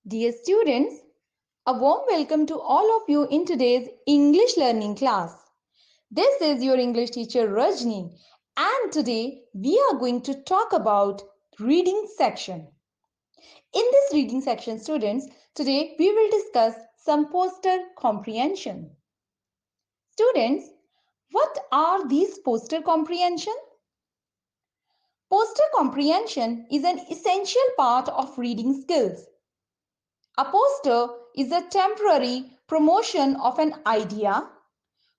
Dear students, a warm welcome to all of you in today's English learning class. This is your English teacher Rajni, and today we are going to talk about reading section. In this reading section, students, today we will discuss some poster comprehension. Students, what are these poster comprehension? Poster comprehension is an essential part of reading skills. A poster is a temporary promotion of an idea,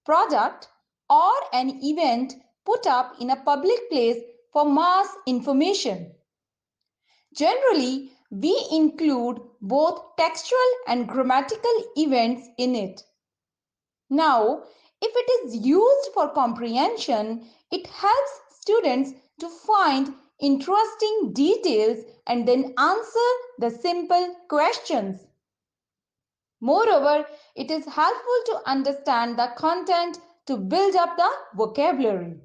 product, or an event put up in a public place for mass information. Generally, we include both textual and grammatical events in it. Now, if it is used for comprehension, it helps students to find interesting details and then answer the simple questions. Moreover, it is helpful to understand the content to build up the vocabulary.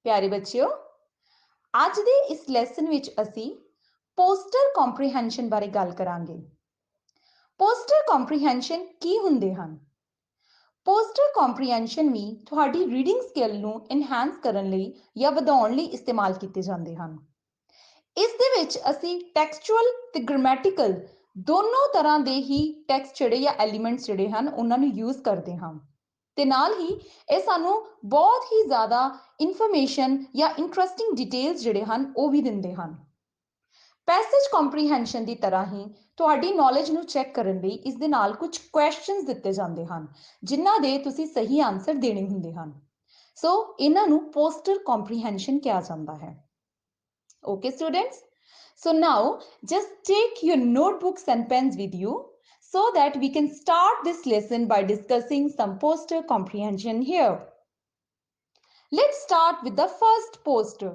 ਪਿਆਰੇ ਬੱਚਿਓ, ਅੱਜ ਦੇ ਇਸ lesson ਵਿੱਚ ਅਸੀਂ poster comprehension ਬਾਰੇ ਗੱਲ ਕਰਾਂਗੇ। ਪੋਸਟਰ ਕੰਪਰੀਹੈਂਸ਼ਨ ਕੀ ਹੁੰਦੇ ਹਨ? ਪੋਸਟਰ ਕੰਪਰੀਹੈਂਸ਼ਨ ਵੀ ਤੁਹਾਡੀ ਰੀਡਿੰਗ ਸਕਿੱਲ ਨੂੰ ਐਨਹਾਂਸ ਕਰਨ ਲਈ ਜਾਂ ਵਧਾਉਣ ਲਈ ਇਸਤੇਮਾਲ ਕੀਤੇ ਜਾਂਦੇ ਹਨ। ਇਸ ਦੇ ਵਿੱਚ ਅਸੀਂ ਟੈਕਸਚੁਅਲ ਤੇ ਗ੍ਰਾਮੈਟਿਕਲ ਦੋਨੋਂ ਤਰ੍ਹਾਂ ਦੇ ਹੀ ਟੈਕਸਟ ਜਿਹੜੇ ਜਾਂ ਐਲੀਮੈਂਟਸ ਜਿਹੜੇ ਹਨ ਉਹਨਾਂ ਨੂੰ ਯੂਜ਼ ਕਰਦੇ ਹਾਂ ਤੇ ਨਾਲ ਹੀ ਇਹ ਸਾਨੂੰ ਬਹੁਤ ਹੀ ਜ਼ਿਆਦਾ ਇਨਫੋਰਮੇਸ਼ਨ ਜਾਂ ਇੰਟਰਸਟਿੰਗ ਡਿਟੇਲਸ ਜਿਹੜੇ ਹਨ ਉਹ ਵੀ ਦਿੰਦੇ ਹਨ। ਪੈਸੇਜ ਕੰਪਰੀਹੈਂਸ਼ਨ ਦੀ ਤਰ੍ਹਾਂ ਹੀ ਤੁਹਾਡੀ ਨੌਲੇਜ ਨੂੰ ਚੈੱਕ ਕਰਨ ਲਈ ਇਸ ਦੇ ਨਾਲ ਕੁਝ ਕੁਐਸਚਨਸ ਦਿੱਤੇ ਜਾਂਦੇ ਹਨ ਜਿਨ੍ਹਾਂ ਦੇ ਤੁਸੀਂ ਸਹੀ ਆਨਸਰ ਦੇਣੇ ਹੁੰਦੇ ਹਨ। ਸੋ ਇਹਨਾਂ ਨੂੰ ਪੋਸਟਰ ਕੰਪਰੀਹੈਂਸ਼ਨ ਕਿਹਾ ਜਾਂਦਾ ਹੈ। Okay, students? So now just take your notebooks and pens with you so that we can start this lesson by discussing some poster comprehension here. Let's start with the first poster.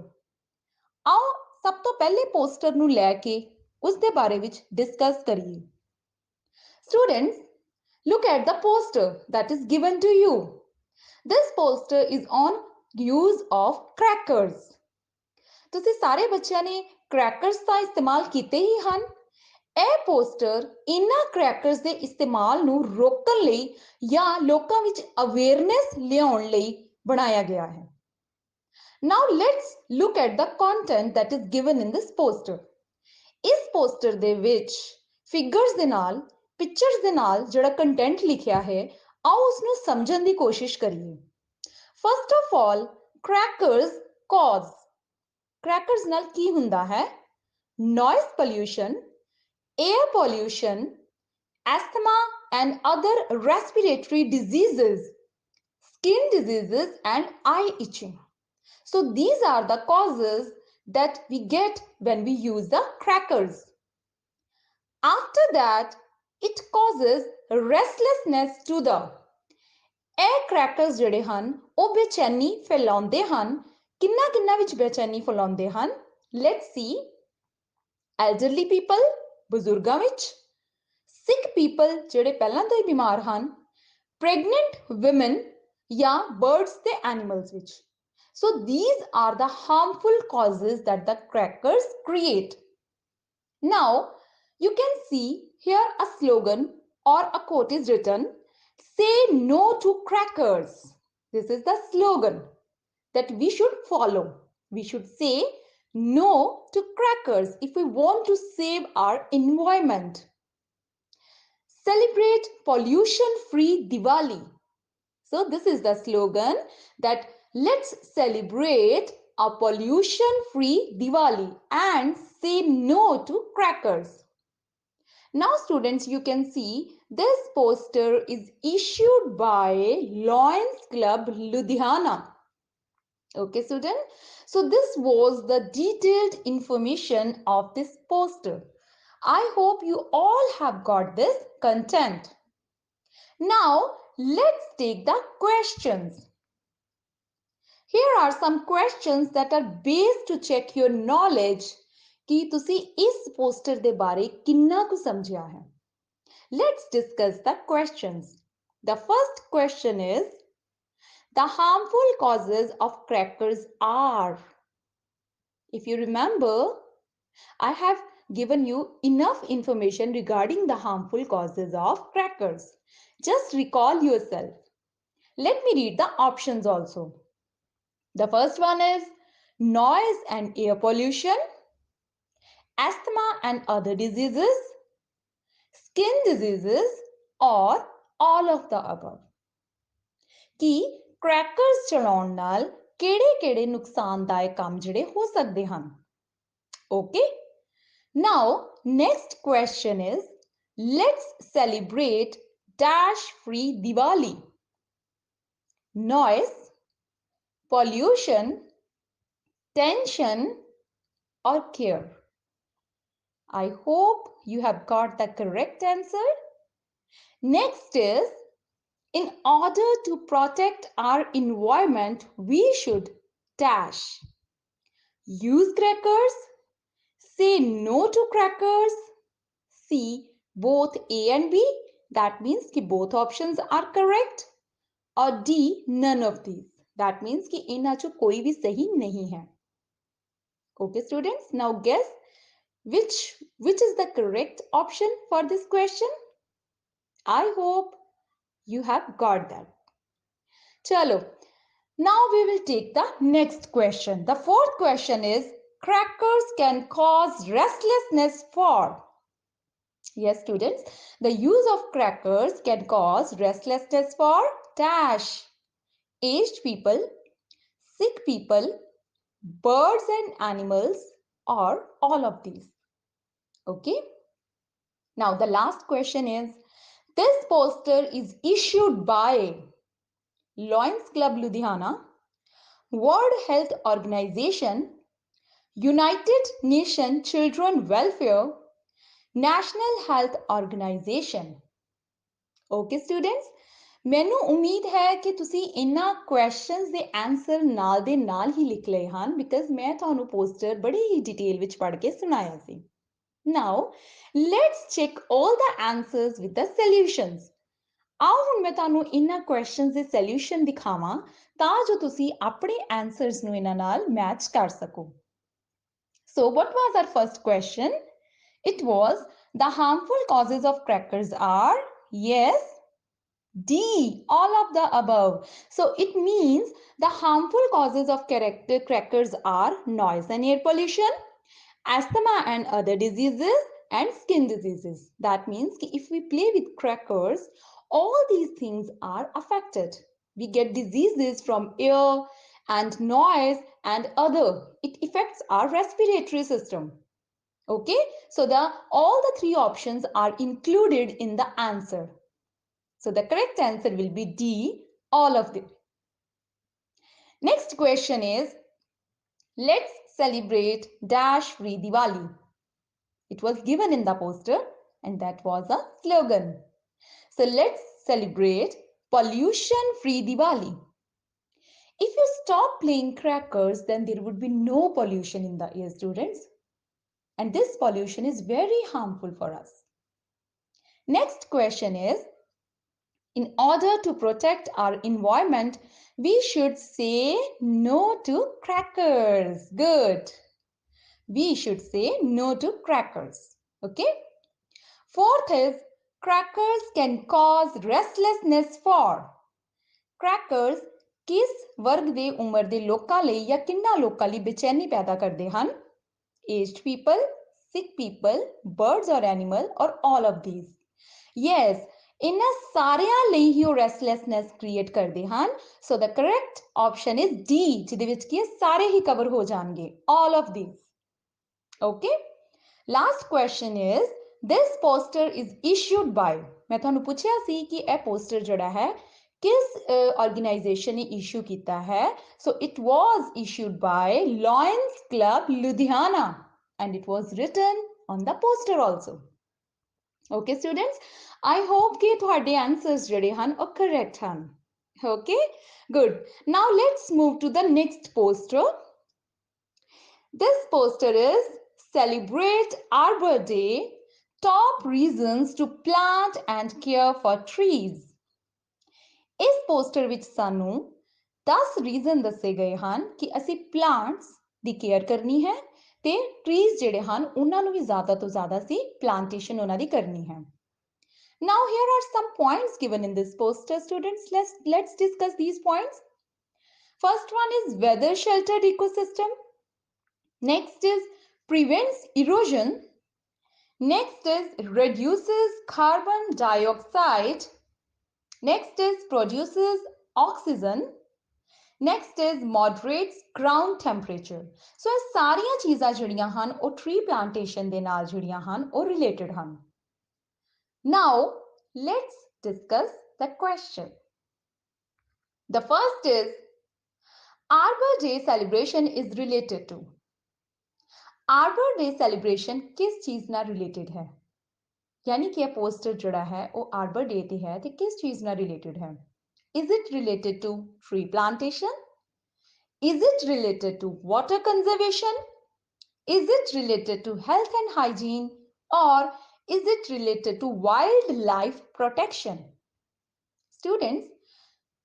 आओ सब तो पहले poster ਨੂੰ ਲੈ ਕੇ ਉਸ ਦੇ ਬਾਰੇ ਵਿੱਚ discuss ਕਰੀਏ। Students, look at the poster that is given to you. This poster is on use of crackers. ਤੁਸੀਂ ਸਾਰੇ ਬੱਚਿਆਂ ਨੇ ਕ੍ਰੈਕਰਸ ਦਾ ਇਸਤੇਮਾਲ ਕੀਤੇ ਹੀ ਹਨ। ਇਹ ਪੋਸਟਰ ਇਹਨਾਂ ਕ੍ਰੈਕਰਸ ਦੇ ਇਸਤੇਮਾਲ ਨੂੰ ਰੋਕਣ ਲਈ ਜਾਂ ਲੋਕਾਂ ਵਿੱਚ ਅਵੇਅਰਨੈਸ ਲਿਆਉਣ ਲਈ ਬਣਾਇਆ ਗਿਆ ਹੈ। Now let's look at the content that is given in this poster. ਇਸ ਪੋਸਟਰ ਦੇ ਵਿੱਚ ਫਿਗਰਸ ਦੇ ਨਾਲ ਪਿਕਚਰਸ ਦੇ ਨਾਲ ਜਿਹੜਾ ਕੰਟੈਂਟ ਲਿਖਿਆ ਹੈ ਆਓ ਉਸ ਨੂੰ ਸਮਝਣ ਦੀ ਕੋਸ਼ਿਸ਼ ਕਰੀਏ। First of all, crackers cause Crackers ਨਾਲ ਕੀ ਹੁੰਦਾ ਹੈ? Noise pollution, air pollution, asthma and other respiratory diseases, skin diseases and eye itching. So these are the causes that we get when we use the crackers. After that, it causes restlessness to the ਇਹ crackers ਜਿਹੜੇ ਹਨ ਉਹ ਬੇਚੈਨੀ ਫੈਲਾਉਂਦੇ ਹਨ। ਕਿੰਨਾ ਵਿੱਚ ਬੇਚੈਨੀ ਫੈਲਾਉਂਦੇ ਹਨ? Let's see. Elderly people, ਬਜ਼ੁਰਗਾਂ ਵਿੱਚ, sick people ਜਿਹੜੇ ਪਹਿਲਾਂ ਤੋਂ ਹੀ ਬਿਮਾਰ ਹਨ, pregnant women ਜਾਂ birds ਤੇ animals ਵਿੱਚ. So these are the harmful causes that the crackers create. Now you can see here a slogan or a quote is written, "Say no to crackers." This is the slogan that we should follow. We should say no to crackers if we want to save our environment. Celebrate pollution-free Diwali. So this is the slogan that let's celebrate a pollution-free Diwali and say no to crackers. Now students, you can see this poster is issued by Lions Club Ludhiana. Okay student, so this was the detailed information of this poster. I hope you all have got this content. Now let's take the questions. Here are some questions that are based to check your knowledge कि ਤੁਸੀਂ ਇਸ poster ਦੇ ਬਾਰੇ ਕਿੰਨਾ ਕੁ ਸਮਝਿਆ ਹੈ। Let's discuss the questions. The first question is, the harmful causes of crackers are. If you remember, I have given you enough information regarding the harmful causes of crackers. Just recall yourself. Let me read the options also. The first one is noise and air pollution, asthma and other diseases, skin diseases, or all of the above. कि crackers चलाउण नाल ਕਿਹੜੇ-ਕਿਹੜੇ ਨੁਕਸਾਨਦਾਇਕ ਕੰਮ ਜਿਹੜੇ ਹੋ ਸਕਦੇ ਹਨ. Okay? Now, next question is, let's celebrate dash-free Diwali. Noise, pollution, tension, or care? I hope you have got the correct answer. Next is, in order to protect our environment, we should dash. Use crackers, say no to crackers, C, both A and B, that means कि both options are correct, or D, none of these, that means कि इन्हां चो कोई भी सही नहीं है. Okay students, now guess which is the correct option for this question. I hope you have got that. Chalo, now we will take the next question. The fourth question is, crackers can cause restlessness for. Yes, students, the use of crackers can cause restlessness for dash. Aged people, sick people, birds and animals, or all of these. Okay. Now the last question is, this poster is issued by Lions Club Ludhiana, World Health Organization, United Nations Children Welfare, National Health Organization. Okay students, ਮੈਨੂੰ ਉਮੀਦ ਹੈ ਕਿ ਤੁਸੀਂ ਇਹਨਾਂ questions ਦੇ answer ਨਾਲ ਦੇ ਨਾਲ ਹੀ ਲਿਖ ਲਏ ਹਨ ਬਿਕਾਜ਼ ਮੈਂ ਤੁਹਾਨੂੰ ਪੋਸਟਰ ਬੜੀ ਹੀ ਡਿਟੇਲ ਵਿੱਚ ਪੜ੍ਹ ਕੇ ਸੁਣਾਇਆ ਸੀ. Now let's check all the answers with the solutions. ਆਓ ਹੁਣ ਮੈਂ ਤੁਹਾਨੂੰ ਇਹਨਾਂ ਕੁਐਸਚਨਸ ਦੇ ਸੋਲੂਸ਼ਨ ਦਿਖਾਵਾਂ ਤਾਂ ਜੋ ਤੁਸੀਂ ਆਪਣੇ ਆਨਸਰਸ ਨੂੰ ਇਹਨਾਂ ਨਾਲ ਮੈਚ ਕਰ ਸਕੋ. So what was our first question? It was, the harmful causes of crackers are, yes, D, all of the above. So it means the harmful causes of crackers are noise and air pollution, asthma and other diseases, and skin diseases. That means if we play with crackers, all these things are affected. We get diseases from air and noise and other. It affects our respiratory system. Okay, so all the three options are included in the answer. So the correct answer will be D, all of them. Next question is, let's celebrate dash-free Diwali. It was given in the poster and that was a slogan. So let's celebrate pollution-free Diwali. If you stop playing crackers, then there would be no pollution in the air, students. And this pollution is very harmful for us. Next question is, in order to protect our environment, we should say no to crackers. Good. We should say no to crackers. Okay. Fourth is, crackers can cause restlessness for. Crackers किस वर्ग दे उम्र दे लोकां लई या किन्ना लोकां लई बेचैनी पैदा करदे हन? Aged people, sick people, birds or animal, or all of these? Yes, इन्हां सारियां लई ही restlessness create करदे हन. So the correct option is D, जिहदे विच कि सारे ही cover हो जाणगे, all of these. Okay. Last question is, this poster is issued by. मैं ਤੁਹਾਨੂੰ ਪੁੱਛਿਆ ਸੀ ਕਿ ਇਹ poster ਜਿਹੜਾ ਹੈ किस ऑर्गेनाइजेशन ने इशू किया है? So it was issued by Lions Club Ludhiana and it was written on the poster also. Okay students, I hope कि ਤੁਹਾਡੇ answers ਜਿਹੜੇ ਹਨ ਉਹ correct ਹਨ. Okay, good. Now let's move to the next poster. This poster is Celebrate Arbor Day, Top Reasons to Plant and Care for Trees. इस poster विच सानू 10 reason दसे गए हैं कि असी प्लांट्स दी केयर करनी है ਤੇ ਟਰੀਜ਼ ਜਿਹੜੇ ਹਨ ਉਹਨਾਂ ਨੂੰ ਵੀ ਜ਼ਿਆਦਾ ਤੋਂ ਜ਼ਿਆਦਾ ਸੀ ਪਲਾਂਟੇਸ਼ਨ ਉਹਨਾਂ ਦੀ ਕਰਨੀ ਹੈ। Now here are some points given in this poster, students. Let's discuss these points. First one is weather sheltered ecosystem. Next is prevents erosion. Next is reduces carbon dioxide. Next is produces oxygen. Next is moderates ground temperature. So ਇਹ ਸਾਰੀਆਂ ਚੀਜ਼ਾਂ ਜਿਹੜੀਆਂ ਹਨ ਉਹ tree plantation ਦੇ ਨਾਲ ਜਿਹੜੀਆਂ ਹਨ ਉਹ related ਹਨ. Now let's discuss the question. The first is Arbor Day celebration is related to. Arbor Day celebration किस चीज ਨਾਲ related है? यानी कि ये पोस्टर जड़ा है वो आर्बर डे ते है ते किस चीज ਨਾਲ related है? Is it related to tree plantation? Is it related to water conservation? Is it related to health and hygiene? Or is it related to wildlife protection? Students,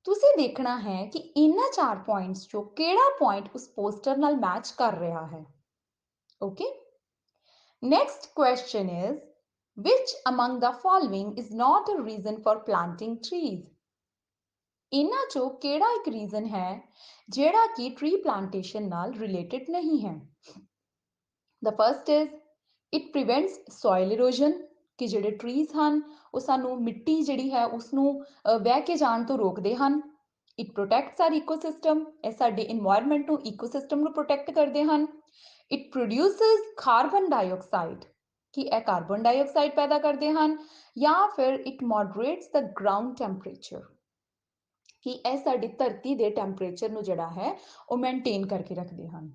ਤੁਸੀਂ ਦੇਖਣਾ ਹੈ ਕਿ ਇਹਨਾਂ 4 ਪੁਆਇੰਟਸ ਚੋਂ ਕਿਹੜਾ ਪੁਆਇੰਟ ਉਸ ਪੋਸਟਰ ਨਾਲ ਮੈਚ ਕਰ ਰਿਹਾ ਹੈ। Okay? Next question is, which among the following is not a reason for planting trees? ਇਹਨਾਂ ਚੋਂ ਕਿਹੜਾ ਇੱਕ ਰੀਜ਼ਨ ਹੈ ਜਿਹੜਾ ਕਿ tree plantation ਨਾਲ related ਨਹੀਂ ਹੈ? The first is, it prevents soil erosion, ਕਿ ਜਿਹੜੇ trees ਹਨ ਉਹ ਸਾਨੂੰ ਮਿੱਟੀ ਜਿਹੜੀ ਹੈ ਉਸ ਨੂੰ ਵਹਿ ਕੇ ਜਾਣ ਤੋਂ ਰੋਕਦੇ ਹਨ। It protects our ecosystem, ਇਹ ਸਾਡੇ environment ਨੂੰ ecosystem ਨੂੰ protect ਕਰਦੇ ਹਨ। It produces carbon dioxide, कि ਇਹ कार्बन डाइऑक्साइड पैदा करते हैं, या फिर it moderates the ground temperature, कि ਇਹ ਸਾਡੀ ਧਰਤੀ ਦੇ ਟੈਂਪਰੇਚਰ ਨੂੰ ਜਿਹੜਾ ਹੈ ਉਹ ਮੇਨਟੇਨ ਕਰਕੇ ਰੱਖਦੇ ਹਨ।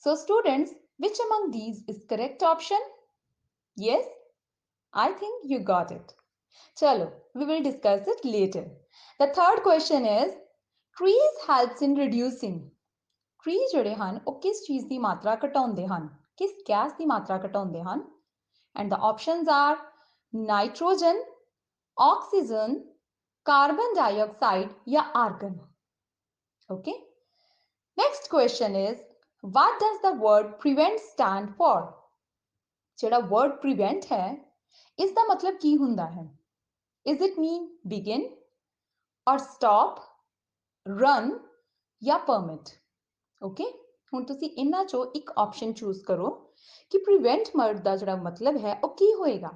So students, which among these is correct option? Yes, I think you got it. Chalo, we will discuss it later. The third question is, trees helps in reducing. Trees ਜਿਹੜੇ ਹਨ ਉਹ ਕਿਸ ਚੀਜ਼ ਦੀ ਮਾਤਰਾ ਘਟਾਉਂਦੇ ਹਨ? ਕਿਸ ਗੈਸ ਦੀ ਮਾਤਰਾ ਘਟਾਉਂਦੇ ਹਨ? And the options are nitrogen, oxygen, carbon dioxide या argon. Okay. Next question is, what does the word prevent stand for? ਜਿਹੜਾ word prevent है, ਇਸ ਦਾ मतलब ਕੀ ਹੁੰਦਾ है? Is it mean begin or stop, run या permit? Okay. ਹੁਣ ਤੁਸੀਂ ਇਹਨਾਂ ਚੋਂ ਇੱਕ option choose ਕਰੋ कि prevent word ਦਾ ਜਿਹੜਾ ਮਤਲਬ ਹੈ ਉਹ ਕੀ ਹੋਏਗਾ?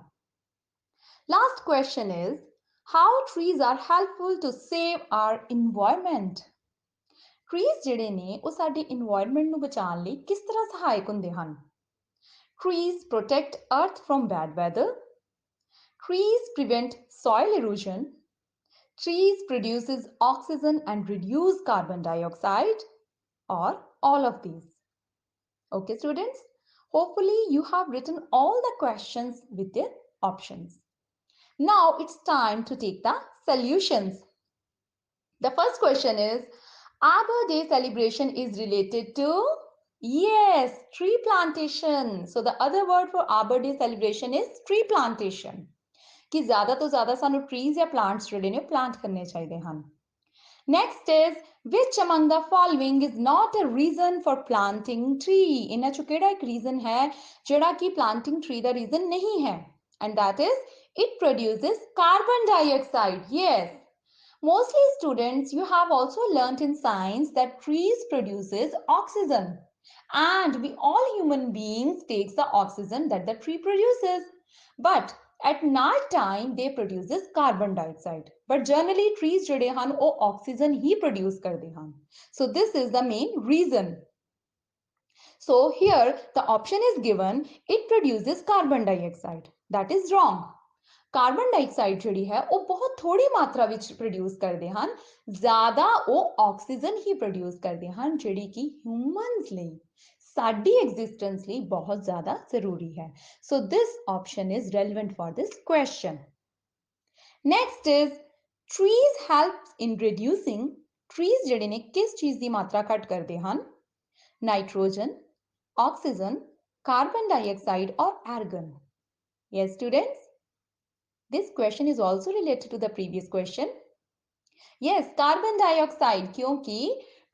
Last question is, how trees are helpful to save our environment? Trees ਜਿਹੜੇ ਨੇ ਉਹ ਸਾਡੇ environment ਨੂੰ ਬਚਾਉਣ ਲਈ ਕਿਸ ਤਰ੍ਹਾਂ ਸਹਾਇਕ ਹੁੰਦੇ ਹਨ? Trees protect earth from bad weather. Trees prevent soil erosion. Trees produces oxygen and reduce carbon dioxide, or all of these. Okay, students? Hopefully you have written all the questions with their options. Now it's time to take the solutions. The first question is, Arbor Day celebration is related to, yes, tree plantation. So the other word for Arbor Day celebration is tree plantation. कि ज़्यादा तो ज़्यादा सानू trees या plants ਜਿਹੜੇ ਨੇ plant करने चाहिए ਹਨ। Next is, which among the following is not a reason for planting tree? ਇਹਨਾਂ ਚੋਂ ਕਿਹੜਾ ਇੱਕ reason ਹੈ ਜਿਹੜਾ ਕਿ planting tree ਦਾ reason नहीं है? And that is, it produces carbon dioxide. Yes. Mostly students, you have also learnt in science that trees produces oxygen. And we all human beings takes the oxygen that the tree produces. But at night time they produces carbon dioxide, but generally trees ਜਿਹੜੇ ਹਨ ਉਹ oxygen ਹੀ produce ਕਰਦੇ ਹਨ. So this is the main reason. So here the option is given, it produces carbon dioxide. That is wrong. Carbon dioxide ਜਿਹੜੀ ਹੈ ਉਹ ਬਹੁਤ ਥੋੜੀ ਮਾਤਰਾ ਵਿੱਚ ਪ੍ਰੋਡਿਊਸ ਕਰਦੇ ਹਨ, ਜ਼ਿਆਦਾ ਉਹ ਆਕਸੀਜਨ ਹੀ ਪ੍ਰੋਡਿਊਸ ਕਰਦੇ ਹਨ ਜਿਹੜੀ ਕਿ ਹਿਊਮਨਸ ਲਈ ਸਾਡੀ ਐਗਜ਼ਿਸਟੈਂਸ ਲਈ ਬਹੁਤ ਜ਼ਿਆਦਾ ਜ਼ਰੂਰੀ ਹੈ. So this option is relevant for this question. Next is, trees helps in reducing. Trees ਜਿਹੜੇ ਨੇ ਕਿਸ ਚੀਜ਼ ਦੀ ਮਾਤਰਾ ਘੱਟ ਕਰਦੇ ਹਨ? Nitrogen, oxygen, carbon dioxide or argon. Yes, students? This question is also related to the previous question. Yes, carbon dioxide, क्योंकि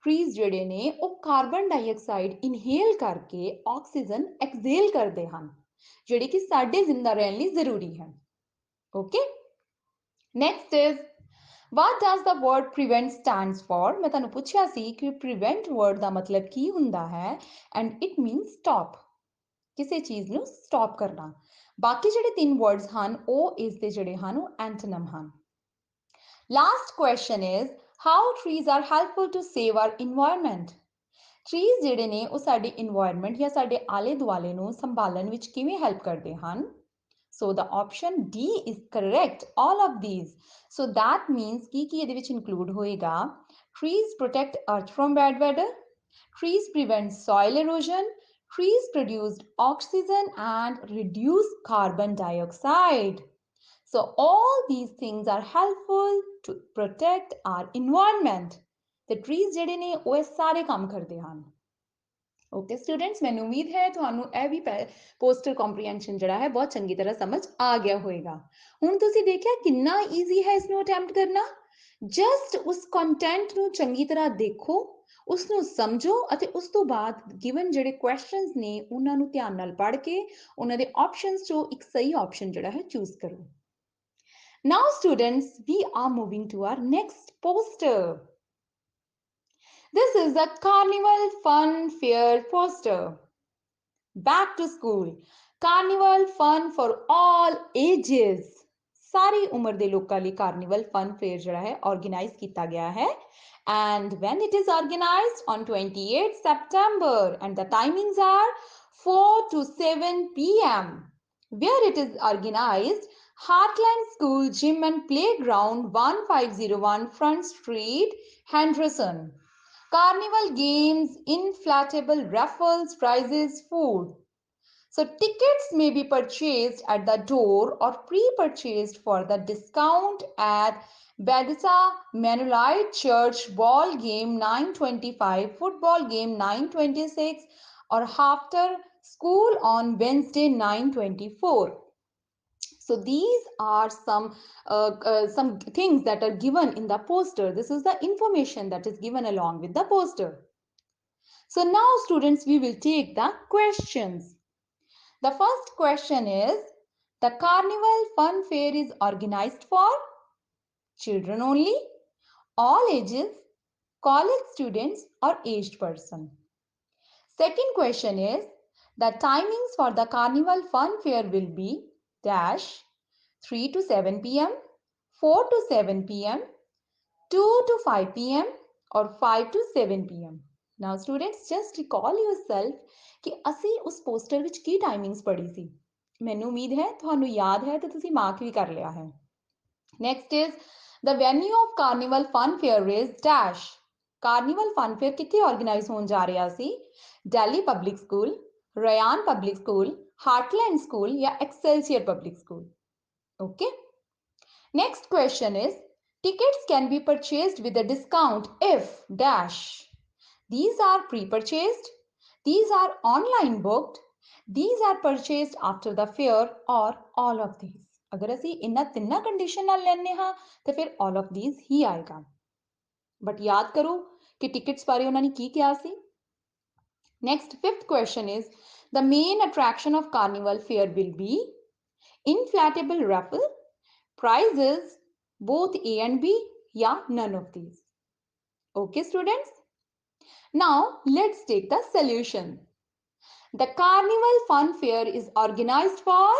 trees ਜਿਹੜੇ ਨੇ ਉਹ ਕਾਰਬਨ ਡਾਈਆਕਸਾਈਡ ਇਨਹੇਲ ਕਰਕੇ ਆਕਸੀਜਨ ਐਕਸਹੇਲ ਕਰਦੇ ਹਨ, ਜਿਹੜੀ ਕਿ ਸਾਡੇ ਜ਼ਿੰਦਾ ਰਹਿਣ ਲਈ ਜ਼ਰੂਰੀ ਹੈ। Okay, next is what does the word prevent stands for? मैं ਤੁਹਾਨੂੰ ਪੁੱਛਿਆ ਸੀ ਕਿ prevent word ਦਾ ਮਤਲਬ ਕੀ ਹੁੰਦਾ ਹੈ and it means stop, ਕਿਸੇ ਚੀਜ਼ ਨੂੰ stop ਕਰਨਾ। ਬਾਕੀ ਜਿਹੜੇ ਤਿੰਨ words ਹਨ ਉਹ ਇਸ ਦੇ ਜਿਹੜੇ ਹਨ ਉਹ antonym ਹਨ। Last question is how trees are helpful to save our environment? Trees ਜਿਹੜੇ ਨੇ ਉਹ ਸਾਡੇ environment ਜਾਂ ਸਾਡੇ ਆਲੇ ਦੁਆਲੇ ਨੂੰ ਸੰਭਾਲਣ ਵਿੱਚ ਕਿਵੇਂ help ਕਰਦੇ ਹਨ? So the option D is correct, all of these. So that means ਕੀ ਇਹਦੇ ਵਿੱਚ include ਹੋਏਗਾ? Trees protect earth from bad weather, trees prevent soil erosion, trees produce oxygen and reduce carbon dioxide. So all these things are helpful to protect our environment. The trees ਜਿਹੜੇ ਨੇ ਉਹ ਇਹ ਸਾਰੇ ਕੰਮ ਕਰਦੇ ਹਨ। ਓਕੇ ਸਟੂਡੈਂਟਸ, ਮੈਨੂੰ ਉਮੀਦ ਹੈ ਤੁਹਾਨੂੰ ਇਹ ਵੀ ਪੋਸਟਰ ਕੰਪਰੀਹੈਂਸ਼ਨ ਜਿਹੜਾ ਹੈ ਬਹੁਤ ਚੰਗੀ ਤਰ੍ਹਾਂ ਸਮਝ ਆ ਗਿਆ ਹੋਵੇਗਾ। ਹੁਣ ਤੁਸੀਂ ਦੇਖਿਆ ਕਿੰਨਾ ਈਜ਼ੀ ਹੈ ਇਸ ਨੂੰ ਅਟੈਂਪਟ ਕਰਨਾ। ਜਸਟ ਉਸ ਕੰਟੈਂਟ ਨੂੰ ਚੰਗੀ ਤਰ੍ਹਾਂ ਦੇਖੋ, ਉਸ ਨੂੰ ਸਮਝੋ ਅਤੇ ਉਸ ਤੋਂ ਬਾਅਦ ਗਿਵਨ ਜਿਹੜੇ ਕੁਐਸਚਨਸ ਨੇ ਉਹਨਾਂ ਨੂੰ ਧਿਆਨ ਨਾਲ ਪੜ੍ਹ ਕੇ ਉਹਨਾਂ ਦੇ ਆਪਸ਼ਨਸ ਚੋਂ ਇੱਕ ਸਹੀ ਆਪਸ਼ਨ ਜਿਹੜਾ ਹੈ ਚੂਜ਼ ਕਰੋ। Now students, we are moving to our next poster. This is the Carnival Fun Fair poster. Back to school. Carnival fun for all ages. सारी उम्र दे लोकां लई Carnival Fun Fair जिहड़ा है organize कीता गया है, and when it is organized on 28 September and the timings are 4 to 7 p.m. Where it is organized, Heartland School Gym and Playground 1501 Front Street, Henderson. Carnival games, inflatable raffles, prizes, food. So tickets may be purchased at the door or pre-purchased for the discount at Bethesda Mennonite Church ball game 9:25, football game 9:26 or after school on Wednesday 9:24. So these are some things that are given in the poster. This is the information that is given along with the poster. So now students, we will take the questions. The first question is, the Carnival Fun Fair is organized for children only, all ages, college students or aged person. Second question is, the timings for the Carnival Fun Fair will be dash 3 to 7 p.m., 4 to 7 p.m., 2 to 5 p.m. or 5 to 7 p.m. Now students, just recall yourself कि ਅਸੀਂ ਉਸ poster ਵਿੱਚ ਕੀ timings ਪੜ੍ਹੀ ਸੀ। ਮੈਨੂੰ ਉਮੀਦ ਹੈ ਤੁਹਾਨੂੰ ਯਾਦ ਹੈ ਤੇ ਤੁਸੀਂ ਮਾਰਕ ਵੀ ਕਰ ਲਿਆ ਹੈ। Next is, the venue of Carnival Fun Fair is dash. Carnival Fun Fair ਕਿੱਥੇ ਆਰਗੇਨਾਈਜ਼ ਹੋਣ ਜਾ ਰਿਹਾ ਸੀ? Delhi Public School, Rayan Public School, Heartland School या Excelsior Public School. Okay. Next question is, tickets can be purchased with a discount if dash. These are pre-purchased, these are online booked, these are purchased after the fair or all of these. अगर ਅਸੀਂ ਇਹਨਾਂ ਤਿੰਨਾਂ condition ਨਾਲ ਲੈਣੇ ਹਾਂ ਤੇ ਫਿਰ all of these ਹੀ ਆਏਗਾ। ਬਟ ਯਾਦ ਕਰੋ ਕਿ ਟਿਕਟਸ ਬਾਰੇ ਉਹਨਾਂ ਨੇ ਕੀ ਕਿਹਾ ਸੀ। Next, fifth question is, the main attraction of Carnival Fair will be inflatable raffle, prizes, both A and B, yeah, none of these. Okay, students? Now, let's take the solution. The Carnival Fun Fair is organized for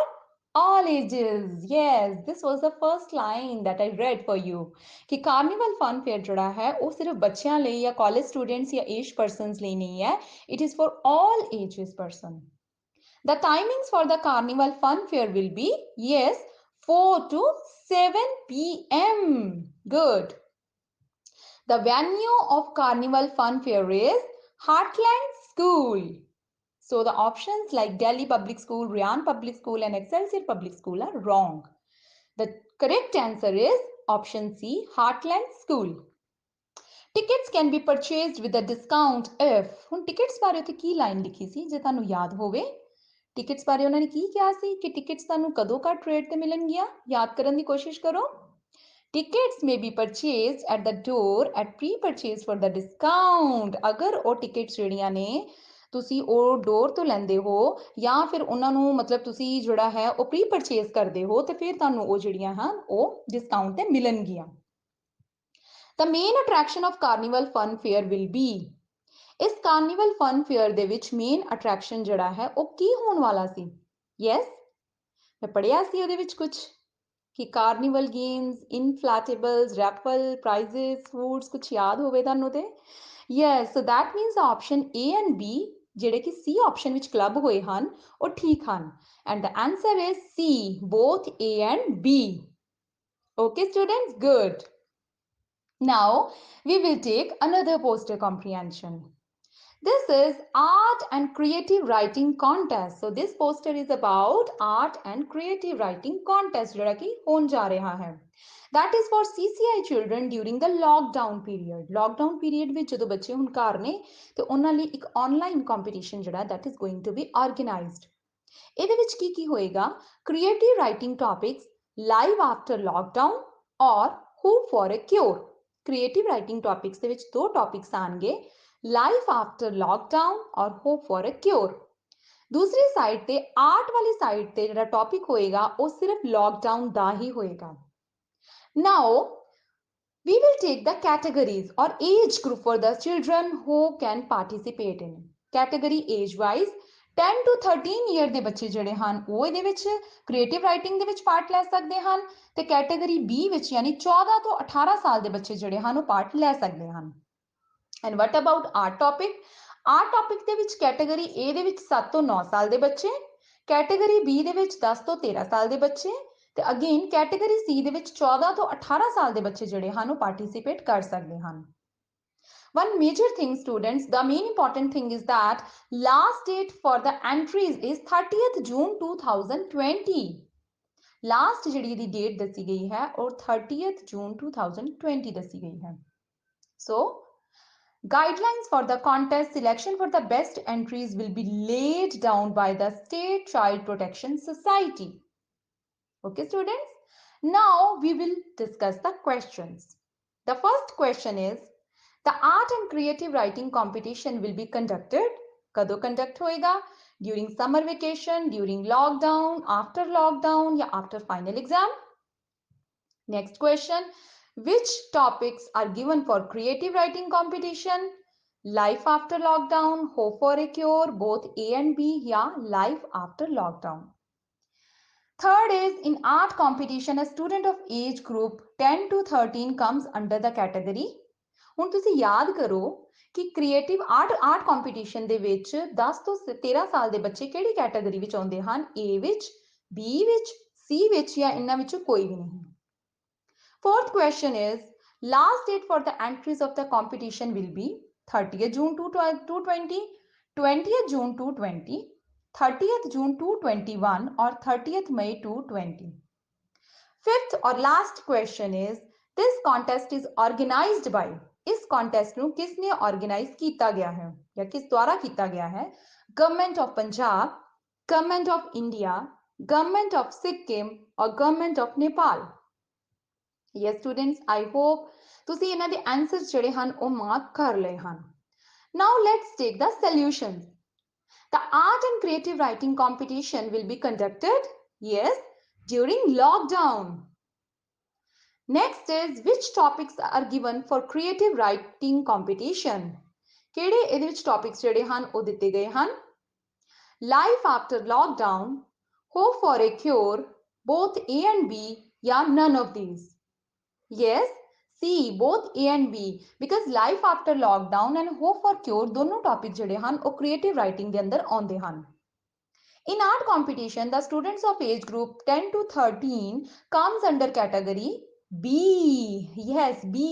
all ages. Yes, this was the first line that I read for you. कि Carnival Fun Fair जोड़ा है वो सिर्फ बच्चियां लिए या college students या aged persons लिए नहीं है. It is for all ages person. The timings for the Carnival Fun Fair will be, yes, 4 to 7 p.m. Good. The venue of Carnival Fun Fair is Heartland School. So the options like Delhi Public School, Rayan Public School and Excelsior Public School are wrong. The correct answer is option C, Heartland School. Tickets can be purchased with a discount if. ਹੁਣ tickets ਬਾਰੇ ਉੱਥੇ ਕੀ line ਲਿਖੀ ਸੀ ਜੇ ਤੁਹਾਨੂੰ ਯਾਦ ਹੋਵੇ? Tickets ਬਾਰੇ ਉਹਨਾਂ ਨੇ ਕੀ ਕਿਹਾ ਸੀ ਕਿ ਟਿਕਟਸ ਤੁਹਾਨੂੰ ਕਦੋਂ ਘੱਟ ਰੇਟ ਤੇ ਮਿਲਣਗੀਆਂ? ਯਾਦ ਕਰਨ ਦੀ ਕੋਸ਼ਿਸ਼ ਕਰੋ। Tickets may be purchased at the door at pre-purchase for the discount. अगर ਉਹ tickets ਜਿਹੜੀਆਂ ਨੇ ਤੁਸੀਂ ਉਹ ਡੋਰ ਤੋਂ ਲੈਂਦੇ ਹੋ ਜਾਂ ਫਿਰ ਉਹਨਾਂ ਨੂੰ ਮਤਲਬ ਤੁਸੀਂ ਜਿਹੜਾ ਹੈ ਉਹ ਪ੍ਰੀ ਪਰਚੇਸ ਕਰਦੇ ਹੋ ਤੇ ਫਿਰ ਤੁਹਾਨੂੰ ਉਹ ਜਿਹੜੀਆਂ ਹਨ ਉਹ ਡਿਸਕਾਊਂਟ ਤੇ ਮਿਲਣਗੀਆਂ। The main attraction of Carnival Fun Fair will be, ਇਸ ਕਾਰਨੀਵਲ ਫਨ ਫੇਅਰ ਦੇ ਵਿੱਚ ਮੇਨ ਅਟਰੈਕਸ਼ਨ ਜਿਹੜਾ ਹੈ ਉਹ ਕੀ ਹੋਣ ਵਾਲਾ ਸੀ? ਯੈਸ, ਮੈਂ ਪੜਿਆ ਸੀ ਉਹਦੇ ਵਿੱਚ ਕੁਝ ਕਿ carnival games, inflatables, raffle, prizes, foods, ਕੁਝ ਯਾਦ ਹੋਵੇ ਤੁਹਾਨੂੰ ਤੇ? Yes, so that means option A and B ਜਿਹੜੇ ਕਿ C ਆਪਸ਼ਨ ਵਿੱਚ ਕਲੱਬ ਹੋਏ ਹਨ ਉਹ ਠੀਕ ਹਨ and the answer is C, both A and B. Okay students, good. Now we will take another poster comprehension. This is art and creative writing contest. So this poster is about art and creative writing contest ਜਿਹੜਾ ਕਿ ਹੋਣ ਜਾ ਰਿਹਾ ਹੈ। That is for CCI children during the lockdown period. Lockdown period ਵਿੱਚ ਜਦੋਂ ਬੱਚੇ ਹੁਣ ਘਰ ਨੇ ਤੇ ਉਹਨਾਂ ਲਈ ਇੱਕ online competition ਜਿਹੜਾ that is going to be organized. ਇਹਦੇ ਵਿੱਚ ਕੀ ਹੋਏਗਾ? Creative writing topics, live after lockdown or hope for a cure. Creative writing topics ਦੇ ਵਿੱਚ ਦੋ topics ਆਣਗੇ, life after lockdown और hope for a cure. दूसरी साइड ते आर्ट वाली साइड ते ਜਿਹੜਾ टॉपिक होएगा वो सिर्फ लॉकडाउन ਦਾ ही होएगा. Now we will take the categories or age group for the children who can participate in. Category age wise 10 to 13 year ਦੇ ਬੱਚੇ ਜਿਹੜੇ ਹਨ ਉਹ ਇਹਦੇ ਵਿੱਚ ਕ੍ਰੀਏਟਿਵ ਰਾਈਟਿੰਗ ਦੇ ਵਿੱਚ ਪਾਰਟ ਲੈ ਸਕਦੇ ਹਨ ਤੇ ਕੈਟਾਗਰੀ B ਵਿੱਚ ਯਾਨੀ 14 ਤੋਂ 18 ਸਾਲ ਦੇ ਬੱਚੇ ਜਿਹੜੇ ਹਨ ਉਹ ਪਾਰਟ ਲੈ ਸਕਦੇ ਹਨ। And what about art topic? Art topic ਦੇ ਵਿੱਚ ਕੈਟਾਗਰੀ A ਦੇ ਵਿੱਚ 7 ਤੋਂ 9 ਸਾਲ ਦੇ ਬੱਚੇ, ਕੈਟਾਗਰੀ B ਦੇ ਵਿੱਚ 10 ਤੋਂ 13 ਸਾਲ ਦੇ ਬੱਚੇ ਤੇ ਅਗੇਨ ਕੈਟਾਗਰੀ C ਦੇ ਵਿੱਚ 14 ਤੋਂ 18 ਸਾਲ ਦੇ ਬੱਚੇ ਜਿਹੜੇ ਹਨ ਉਹ ਪਾਰਟਿਸਿਪੇਟ ਕਰ ਸਕਦੇ ਹਨ। One major thing students, the main important thing is that last date for the entries is 30th June 2020. Last ਜਿਹੜੀ ਦੀ ਡੇਟ ਦੱਸੀ ਗਈ ਹੈ ਉਹ 30th June 2020 ਦੱਸੀ ਗਈ ਹੈ। So guidelines for the contest selection for the best entries will be laid down by the State Child Protection Society. Okay, students? Now we will discuss the questions. The first question is, the art and creative writing competition will be conducted. Kado conduct hoega? During summer vacation, during lockdown, after lockdown, या after final exam? Next question. Which topics are given for creative writing competition? Life after lockdown, hope for a cure, both A and B, yeah, life after lockdown. Third is, in art competition, a student of age group 10 to 13 comes under the category. ਹੁਣ ਤੁਸੀਂ ਯਾਦ ਕਰੋ ਕਿ creative art competition ਦੇ ਵਿੱਚ 10 ਤੋਂ 13 ਸਾਲ ਦੇ ਬੱਚੇ ਕਿਹੜੀ ਕੈਟਾਗਰੀ ਵਿੱਚ ਆਉਂਦੇ ਹਨ? A ਵਿੱਚ, B ਵਿੱਚ, C ਵਿੱਚ ਜਾਂ ਇਹਨਾਂ ਵਿੱਚੋਂ ਕੋਈ ਵੀ ਨਹੀਂ। Fourth question is, last date for the entries of the competition will be 30th June 2020, 20th June 2020, 30th June 2021 or 30th May 2020. Fifth or last question is, this contest is organized by, इस contest ਨੂੰ किसने organize ਕੀਤਾ ਗਿਆ ਹੈ या किस द्वारा ਕੀਤਾ ਗਿਆ है? Government of Punjab, Government of India, Government of Sikkim or Government of Nepal. Yes students, I hope ਤੁਸੀਂ ਇਹਨਾਂ ਦੇ ਆਨਸਰਸ ਜਿਹੜੇ ਹਨ ਉਹ ਮਾਰਕ ਕਰ ਲਏ ਹਨ। Now let's take the solutions. The art and creative writing competition will be conducted, yes, during lockdown. Next is, which topics are given for creative writing competition? ਕਿਹੜੇ ਇਹਦੇ ਵਿੱਚ topics ਜਿਹੜੇ ਹਨ ਉਹ ਦਿੱਤੇ ਗਏ ਹਨ? Life after lockdown, hope for a cure, both A and B, या none of these? Yes, C, both A and B, because life after lockdown and hope for cure दोनों topic ਜਿਹੜੇ ਹਨ ਉਹ creative writing ਦੇ ਅੰਦਰ ਆਉਂਦੇ ਹਨ। In art competition, the students of age group 10 to 13 comes under category B. Yes, B.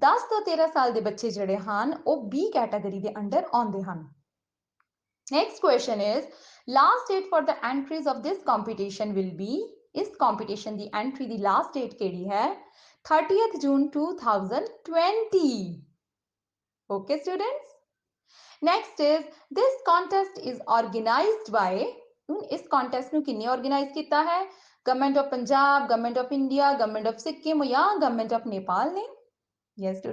10 ਤੋਂ 13 ਸਾਲ ਦੇ ਬੱਚੇ ਜਿਹੜੇ ਹਨ ਉਹ B category ਦੇ ਅੰਦਰ ਆਉਂਦੇ ਹਨ। Next question is, last date for the entries of this competition will be, ਇਸ competition ਦੀ entry ਦੀ last date ਕਿਹੜੀ ਹੈ? 30th June 2020. Okay students? Next is, this contest is organized by, ਇਸ contest ਨੂੰ ਕਿੰਨੇ organize ਕੀਤਾ ਹੈ? Government of Punjab, government of India, government of Sikkim या government of Nepal ने? Yes,